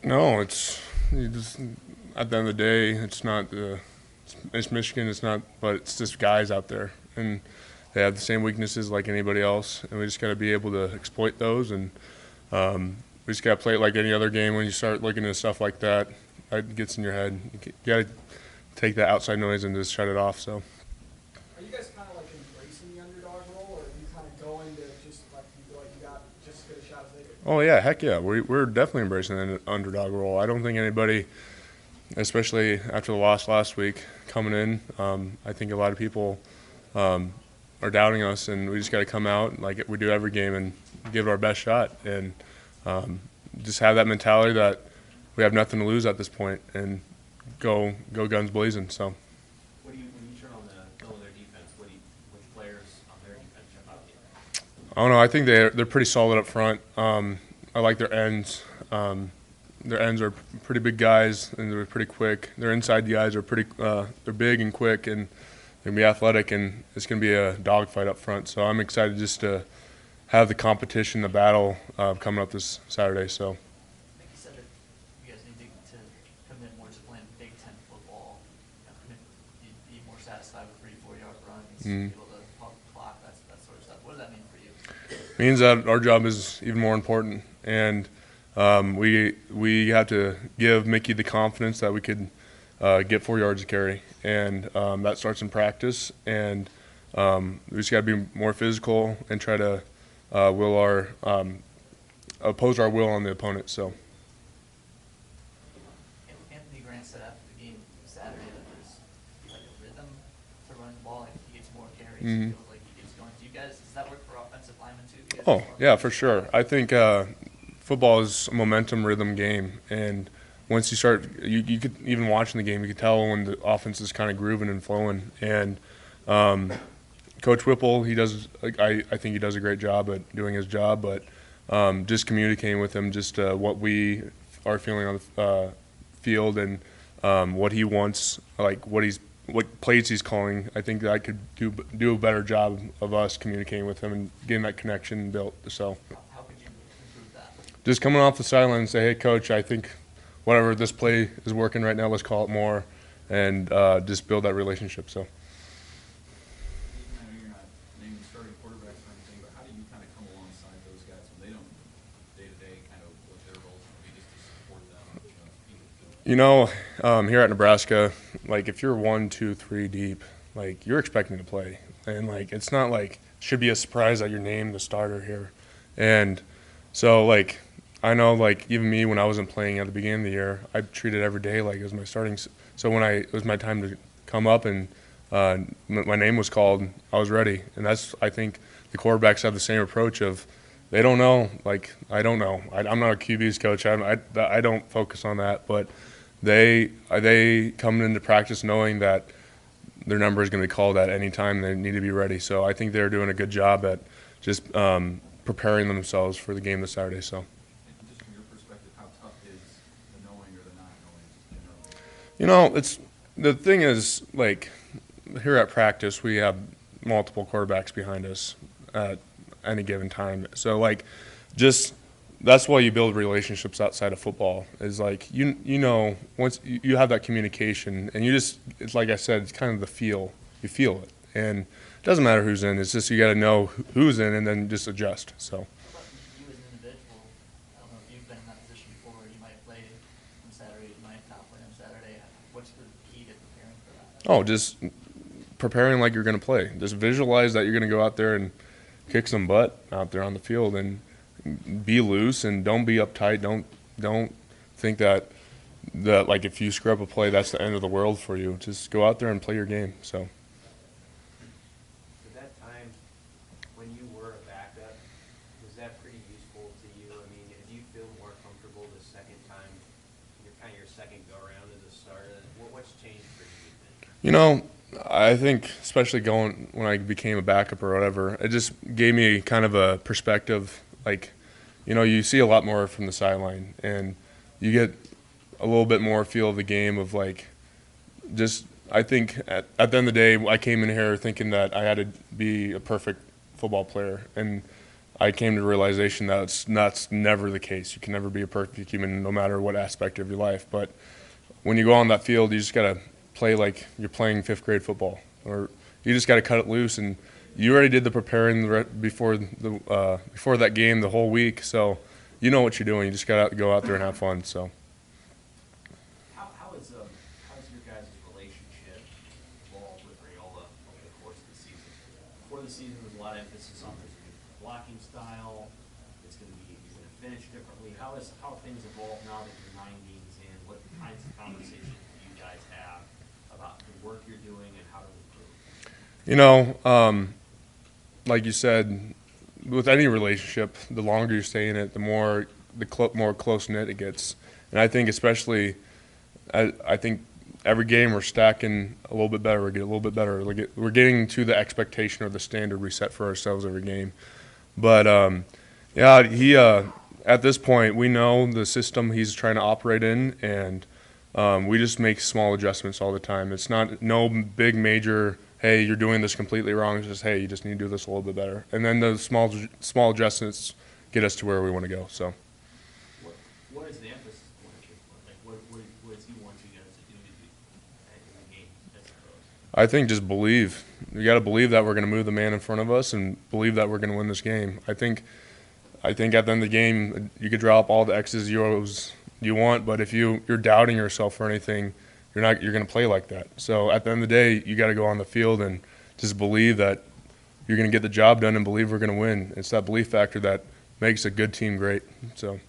No, you just at the end of the day, it's Michigan. It's not, but it's just guys out there, and they have the same weaknesses like anybody else, and we just got to be able to exploit those, and we just got to play it like any other game. When you start looking at stuff like that, it gets in your head. You got to take that outside noise and just shut it off. So. Are you guys kind of like embracing the underdog role, or are you kind of going to just like you feel like you got just as good a shot as they do? Oh yeah, heck yeah, we're definitely embracing the underdog role. I don't think anybody, especially after the loss last week, coming in, I think a lot of people are doubting us, and we just got to come out like we do every game and give it our best shot, and just have that mentality that we have nothing to lose at this point, and go guns blazing. So. When you turn on the film of their defense, which players on their defense jump out at you? I don't know. I think they're pretty solid up front. I like their ends. Their ends are pretty big guys, and they're pretty quick. Their inside guys are they're big and quick, and they're gonna be athletic, and it's gonna be a dogfight up front. So I'm excited just to have the competition, the battle coming up this Saturday. So. I think you said that you guys need to commit more to playing Big Ten football. You'd be more satisfied with 3 4-yard runs, be able to pump the clock, that sort of stuff. What does that mean for you? It means that our job is even more important, and we have to give Mickey the confidence that we could get 4 yards to carry, and that starts in practice. And we just got to be more physical and try to oppose our will on the opponent. So. Anthony Grant said after the game Saturday that there's like a rhythm to running the ball. Like he gets more carries, he feels like he gets going. Do you guys, does that work for offensive linemen too? Oh yeah, for sure. I think football is a momentum rhythm game, and once you start, you could even watching the game, you could tell when the offense is kind of grooving and flowing. And Coach Whipple, I think he does a great job at doing his job, but just communicating with him, just what we are feeling on the field, and what he wants, like what plays he's calling. I think that I could do a better job of us communicating with him and getting that connection built. So. How could you improve that? Just coming off the sideline and say, hey, Coach, I think whatever this play is working right now, let's call it more, and just build that relationship. So. I know you're not naming starting quarterbacks or anything, but how do you kind of come alongside those guys when they don't day-to-day kind of what their roles would be, just to support them? Here at Nebraska, like if you're 1, 2, 3 deep, like you're expecting to play, and like it's not like it should be a surprise that you're named the starter here, and so like I know like even me when I wasn't playing at the beginning of the year, I treated every day like it was my starting. So when it was my time to come up and my name was called, I was ready, and I think the quarterbacks have the same approach of they don't know, like I don't know. I'm not a QB's coach. I don't focus on that, but they come into practice knowing that their number is going to be called at any time. They need to be ready. So I think they're doing a good job at just preparing themselves for the game this Saturday. So. And just from your perspective, how tough is the knowing or the not knowing just generally? The thing is, like here at practice, we have multiple quarterbacks behind us at any given time. So like, just that's why you build relationships outside of football. Is like once you have that communication, and it's like I said, it's kind of the feel. You feel it, and it doesn't matter who's in. It's just you got to know who's in, and then just adjust. So. How about you as an individual? I don't know if you've been in that position before. You might play on Saturday, you might not play on Saturday. What's the key to preparing for that? Oh, just preparing like you're going to play. Just visualize that you're going to go out there and kick some butt out there on the field, and be loose and don't be uptight. Don't think that like if you screw up a play, that's the end of the world for you. Just go out there and play your game. So. At that time, when you were a backup, was that pretty useful to you? I mean, do you feel more comfortable the second time, your second go around as a starter? What's changed for you? I think especially when I became a backup or whatever, it just gave me kind of a perspective. Like, you see a lot more from the sideline, and you get a little bit more feel of the game of like, just I think at the end of the day, I came in here thinking that I had to be a perfect football player, and I came to the realization that that's never the case. You can never be a perfect human, no matter what aspect of your life. But when you go on that field, you just got to play like you're playing fifth grade football, or you just got to cut it loose. And you already did the preparing before that game the whole week, so you know what you're doing. You just got to go out there and have fun. So. How is your guys' relationship evolved with Rayola over the course of the season? Before the season, there was a lot of emphasis on there's a new blocking style. You're going to finish differently. How have things evolved now that you're 9 games in? What kinds of conversations do you guys have about the work you're doing and how to improve? Like you said, with any relationship, the longer you stay in it, the more close knit it gets. And I think especially, I think every game we're stacking a little bit better. We're getting a little bit better. We're getting to the expectation or the standard we set for ourselves every game. But yeah, he at this point we know the system he's trying to operate in, and we just make small adjustments all the time. It's not no big major. Hey, you're doing this completely wrong. It's just, hey, you just need to do this a little bit better. And then the small adjustments get us to where we want to go. So. What is the emphasis point? Like, what does he want you guys to do in the game, I suppose? I think just believe. You got to believe that we're going to move the man in front of us and believe that we're going to win this game. I think at the end of the game, you could drop all the X's, O's you want, but if you're doubting yourself or anything, you're going to play like that. So at the end of the day, you got to go on the field and just believe that you're going to get the job done and believe we're going to win. It's that belief factor that makes a good team great. So.